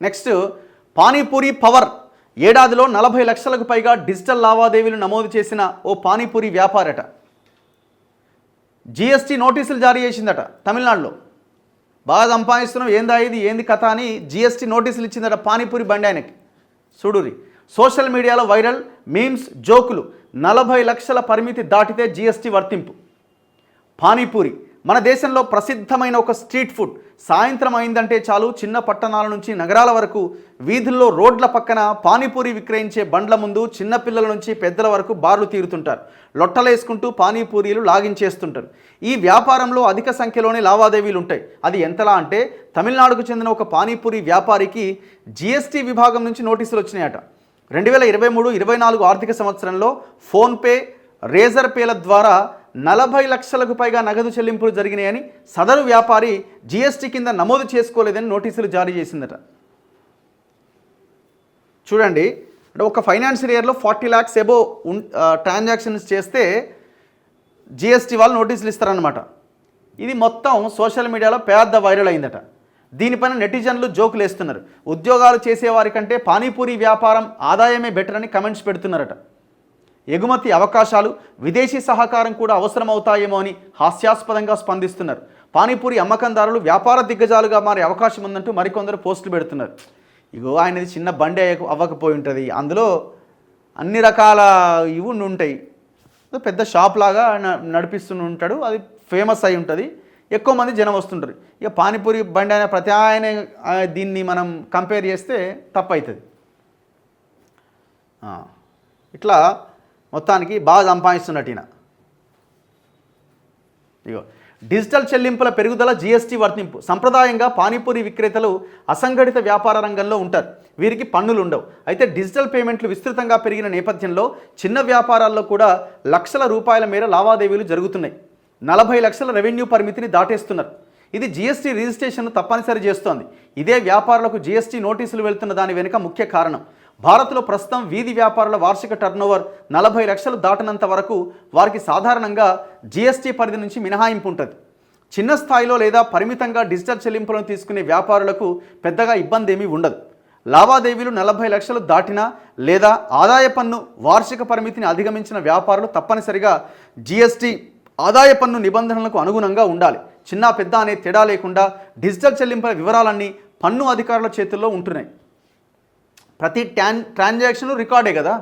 Next panipuri power. ఏడాదిలో 40 లక్షలకు పైగా డిజిటల్ లావాదేవీలు నమోదు చేసిన ఓ పానీపూరి వ్యాపారట జిఎస్టీ నోటీసులు జారీ చేసిందట. తమిళనాడులో బాగా సంపాదిస్తున్నాం, ఏందా ఇది ఏంది కథ అని జిఎస్టీ నోటీసులు ఇచ్చిందట పానీపూరి బండి ఆయనకి. చూడురి, సోషల్ మీడియాలో వైరల్ మీమ్స్, జోకులు. 40 లక్షల పరిమితి దాటితే జిఎస్టీ వర్తింపు. పానీపూరి మన దేశంలో ప్రసిద్ధమైన ఒక స్ట్రీట్ ఫుడ్. సాయంత్రం అయిందంటే చాలు చిన్న పట్టణాల నుంచి నగరాల వరకు వీధుల్లో, రోడ్ల పక్కన పానీపూరి విక్రయించే బండ్ల ముందు చిన్నపిల్లల నుంచి పెద్దల వరకు బార్లు తీరుతుంటారు. లొట్టలేసుకుంటూ పానీపూరీలు లాగించేస్తుంటారు. ఈ వ్యాపారంలో అధిక సంఖ్యలోనే లావాదేవీలు ఉంటాయి. అది ఎంతలా అంటే తమిళనాడుకు చెందిన ఒక పానీపూరి వ్యాపారికి జిఎస్టీ విభాగం నుంచి నోటీసులు వచ్చినాయట. 2023-24 ఆర్థిక సంవత్సరంలో ఫోన్పే, రేజర్ పేల ద్వారా 40 లక్షలకు పైగా నగదు చెల్లింపులు జరిగినాయని సదరు వ్యాపారి జిఎస్టీ కింద నమోదు చేసుకోలేదని నోటీసులు జారీ చేసిందట. చూడండి, అంటే ఒక ఫైనాన్షియల్ ఇయర్లో 40 lakhs ఎబో ట్రాన్సాక్షన్స్ చేస్తే జిఎస్టీ వాళ్ళు నోటీసులు ఇస్తారనమాట. ఇది మొత్తం సోషల్ మీడియాలో పెద్ద వైరల్ అయిందట. దీనిపైన నెటిజన్లు జోకులు వేస్తున్నారు. ఉద్యోగాలు చేసేవారి కంటే పానీపూరి వ్యాపారం ఆదాయమే బెటర్ అని కమెంట్స్ పెడుతున్నారట. ఎగుమతి అవకాశాలు, విదేశీ సహకారం కూడా అవసరమవుతాయేమో అని హాస్యాస్పదంగా స్పందిస్తున్నారు. పానీపూరి అమ్మకందారులు వ్యాపార దిగ్గజాలుగా మారే అవకాశం ఉందంటూ మరికొందరు పోస్టులు పెడుతున్నారు. ఇగో ఆయనది చిన్న బండి అవ్వకపోయి ఉంటుంది, అందులో అన్ని రకాల ఇవి ఉంటాయి, పెద్ద షాప్ లాగా నడిపిస్తూ ఉంటాడు, అది ఫేమస్ అయి ఉంటుంది, ఎక్కువ మంది జనం వస్తుంటారు. ఇక పానీపూరి బండి అయిన ప్రతి ఆయన దీన్ని మనం కంపేర్ చేస్తే తప్పు అవుతుంది. ఇట్లా మొత్తానికి బాగా సంపాదిస్తున్నట్టు ఈయన. ఇగో డిజిటల్ చెల్లింపుల పెరుగుదల, జిఎస్టీ వర్తింపు. సంప్రదాయంగా పానీపూరి విక్రేతలు అసంఘటిత వ్యాపార రంగంలో ఉంటారు. వీరికి పన్నులు ఉండవు. అయితే డిజిటల్ పేమెంట్లు విస్తృతంగా పెరిగిన నేపథ్యంలో చిన్న వ్యాపారాల్లో కూడా లక్షల రూపాయల మేర లావాదేవీలు జరుగుతున్నాయి. 40 లక్షల రెవెన్యూ పరిమితిని దాటేస్తున్నారు. ఇది జిఎస్టీ రిజిస్ట్రేషన్ను తప్పనిసరి చేస్తోంది. ఇదే వ్యాపారులకు జిఎస్టీ నోటీసులు వెళ్తున్న దాని వెనుక ముఖ్య కారణం. భారత్లో ప్రస్తుతం వీధి వ్యాపారుల వార్షిక టర్నోవర్ 40 లక్షలు దాటనంత వరకు వారికి సాధారణంగా జిఎస్టీ పరిధి నుంచి మినహాయింపు ఉంటుంది. చిన్న స్థాయిలో లేదా పరిమితంగా డిజిటల్ చెల్లింపులను తీసుకునే వ్యాపారులకు పెద్దగా ఇబ్బంది ఏమీ ఉండదు. లావాదేవీలు 40 లక్షలు దాటినా లేదా ఆదాయ పన్ను వార్షిక పరిమితిని అధిగమించిన వ్యాపారులు తప్పనిసరిగా జిఎస్టీ ఆదాయ పన్ను నిబంధనలకు అనుగుణంగా ఉండాలి. చిన్న పెద్ద అనే తేడా లేకుండా డిజిటల్ చెల్లింపుల వివరాలన్నీ పన్ను అధికారుల చేతుల్లో ఉంటున్నాయి. ప్రతి ట్రాన్సాక్షన్ రికార్డే కదా.